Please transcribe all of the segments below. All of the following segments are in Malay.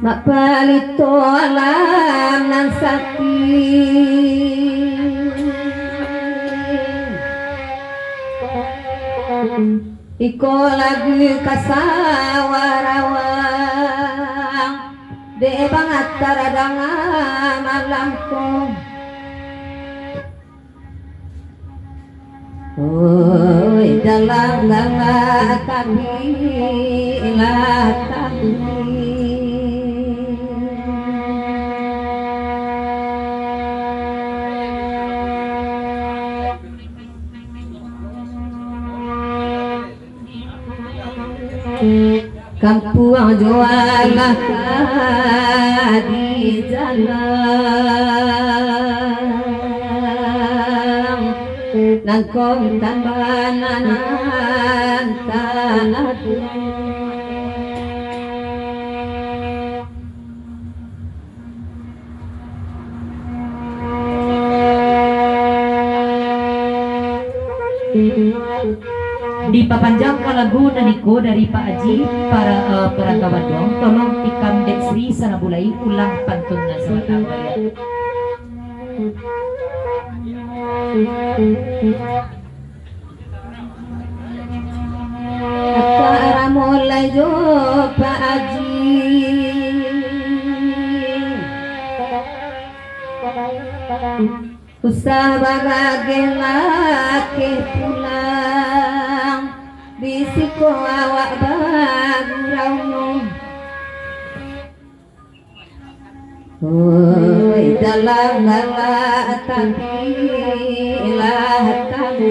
Mapalito alam ng sakit, ikaw lagi kasawarawang, di bangat taradangan malam ko. Oy dalam gala kami kampung jualah di jalan nangkong tambanan tanah Dipapanjang lagu na niko dari Pak Aji para kawan dong, tolong tikam dek Sri sanabulai ulang pantun na sa matang Para mulai jo Pak Aji usah bagage laki pulang bisiko awak bagurau. Oi dalam gala tabilah tabi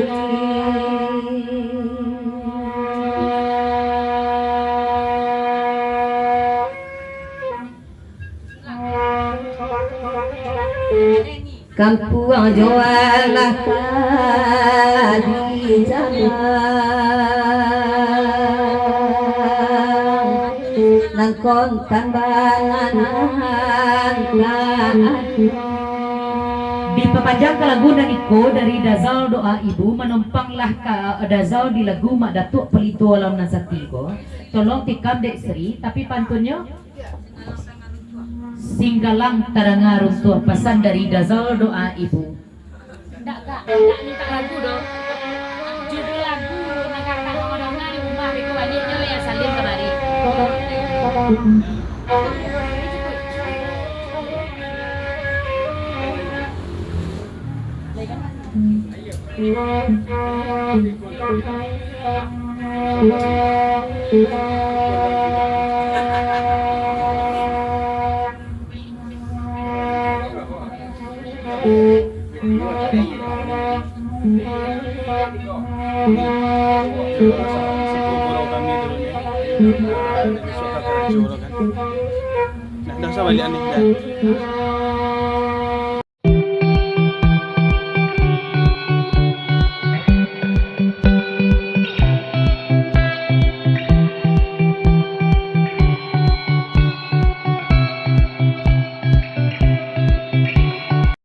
kampung jualah di jalan nangkon tambangan Dipapanjang ke lagu dan iko dari Dazal doa ibu menumpanglah ke Dazal di lagu mak datuk pelito alam nasatigo. Tolong tikam dek Sri tapi pantunnya singgalang tarangarung tuh pesan dari Dazal doa ibu. Enggak minta lagu dong. Judul lagu nakakak ngomong-ngomong di rumah biku adiknya ya salin kemari. Dah sa balian ni dah.